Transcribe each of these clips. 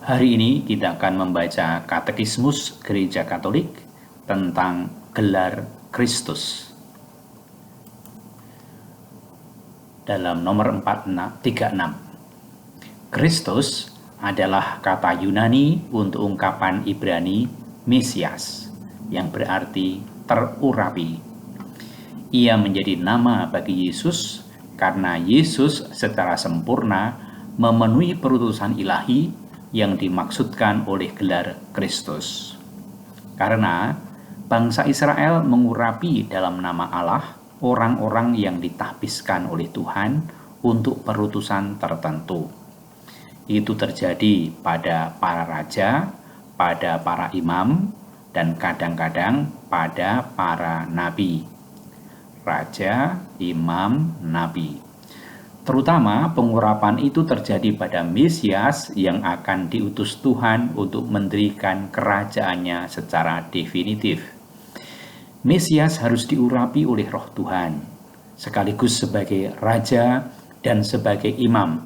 Hari ini kita akan membaca Katekismus Gereja Katolik tentang gelar Kristus. Dalam nomor 436, Kristus adalah kata Yunani untuk ungkapan Ibrani Mesias, yang berarti terurapi. Ia menjadi nama bagi Yesus karena Yesus secara sempurna memenuhi perutusan ilahi yang dimaksudkan oleh gelar Kristus. Karena bangsa Israel mengurapi dalam nama Allah orang-orang yang ditahbiskan oleh Tuhan untuk perutusan tertentu. Itu terjadi pada para raja, pada para imam, dan kadang-kadang pada para nabi. Raja, imam, nabi. Terutama pengurapan itu terjadi pada Mesias yang akan diutus Tuhan untuk mendirikan kerajaannya secara definitif. Mesias harus diurapi oleh Roh Tuhan, sekaligus sebagai raja dan sebagai imam,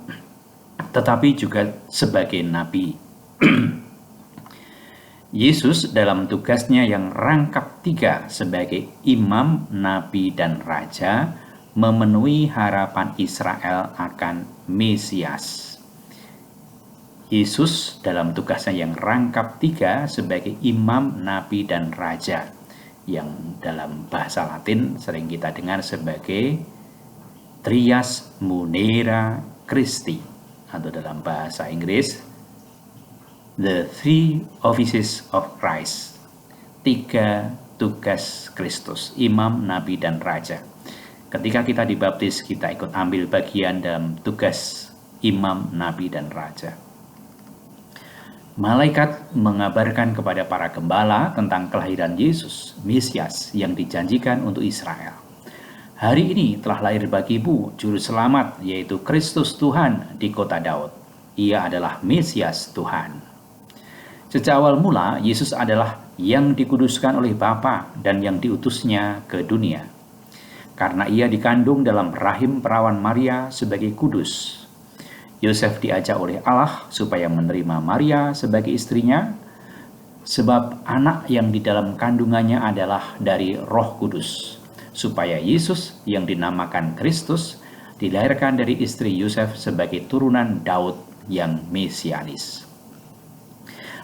tetapi juga sebagai nabi. Yesus dalam tugasnya yang rangkap 3 sebagai imam, nabi, dan raja memenuhi harapan Israel akan Mesias. Yesus dalam tugasnya yang rangkap 3 sebagai imam, nabi, dan raja, yang dalam bahasa Latin sering kita dengar sebagai Trias Munera Christi, atau dalam bahasa Inggris The Three Offices of Christ. 3 tugas Kristus, imam, nabi, dan raja. Ketika kita dibaptis, kita ikut ambil bagian dalam tugas imam, nabi, dan raja. Malaikat mengabarkan kepada para gembala tentang kelahiran Yesus, Mesias yang dijanjikan untuk Israel. Hari ini telah lahir bagimu juru selamat, yaitu Kristus Tuhan di kota Daud. Ia adalah Mesias Tuhan. Sejak awal mula, Yesus adalah yang dikuduskan oleh Bapa dan yang diutusnya ke dunia. Karena ia dikandung dalam rahim perawan Maria sebagai kudus. Yosef diajak oleh Allah supaya menerima Maria sebagai istrinya, sebab anak yang di dalam kandungannya adalah dari Roh Kudus, supaya Yesus yang dinamakan Kristus dilahirkan dari istri Yosef sebagai turunan Daud yang mesianis.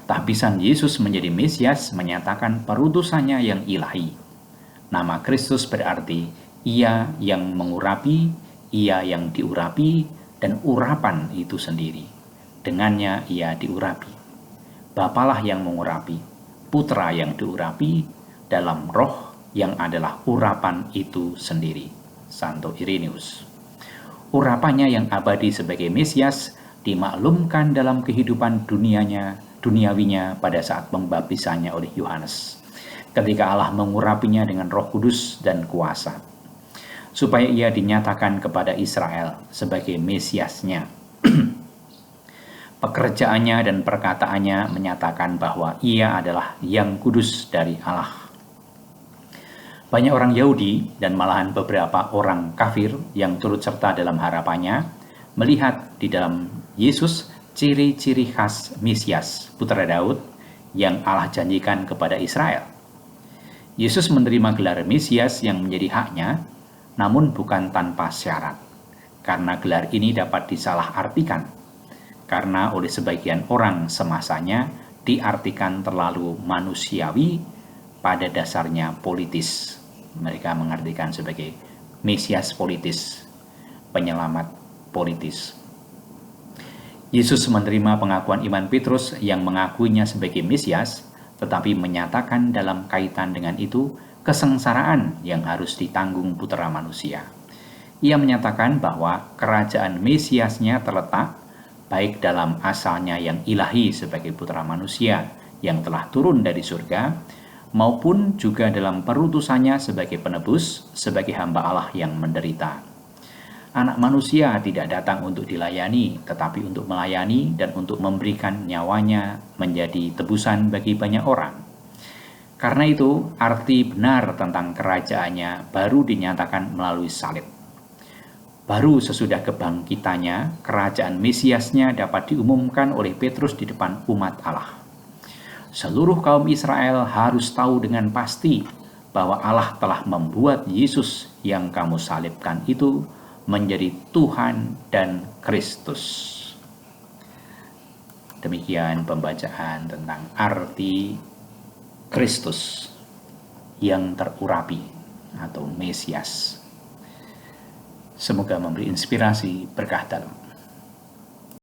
Tahbisan Yesus menjadi Mesias menyatakan perutusannya yang ilahi. Nama Kristus berarti Ia yang mengurapi, Ia yang diurapi, dan urapan itu sendiri. Dengannya Ia diurapi. Bapalah yang mengurapi, Putra yang diurapi, dalam Roh yang adalah urapan itu sendiri. Santo Irenaeus. Urapannya yang abadi sebagai Mesias dimaklumkan dalam kehidupan duniawinya pada saat pembaptisannya oleh Yohanes, ketika Allah mengurapinya dengan Roh Kudus dan kuasa, supaya ia dinyatakan kepada Israel sebagai Mesiasnya. Pekerjaannya dan perkataannya menyatakan bahwa ia adalah yang kudus dari Allah. Banyak orang Yahudi dan malahan beberapa orang kafir yang turut serta dalam harapannya melihat di dalam Yesus ciri-ciri khas Mesias, putra Daud, yang Allah janjikan kepada Israel. Yesus menerima gelar Mesias yang menjadi haknya, namun bukan tanpa syarat, karena gelar ini dapat disalahartikan, karena oleh sebagian orang semasanya diartikan terlalu manusiawi, pada dasarnya politis. Mereka mengartikan sebagai Mesias politis, penyelamat politis. Yesus menerima pengakuan iman Petrus yang mengakuinya sebagai Mesias, tetapi menyatakan dalam kaitan dengan itu kesengsaraan yang harus ditanggung putra manusia. Ia menyatakan bahwa kerajaan Mesiasnya terletak baik dalam asalnya yang ilahi sebagai putra manusia yang telah turun dari surga, maupun juga dalam perutusannya sebagai penebus, sebagai hamba Allah yang menderita. Anak manusia tidak datang untuk dilayani, tetapi untuk melayani dan untuk memberikan nyawanya menjadi tebusan bagi banyak orang. Karena itu, arti benar tentang kerajaannya baru dinyatakan melalui salib. Baru sesudah kebangkitannya, kerajaan Mesiasnya dapat diumumkan oleh Petrus di depan umat Allah. Seluruh kaum Israel harus tahu dengan pasti bahwa Allah telah membuat Yesus yang kamu salibkan itu menjadi Tuhan dan Kristus. Demikian pembacaan tentang arti Kristus yang terurapi atau Mesias. Semoga memberi inspirasi berkah dalam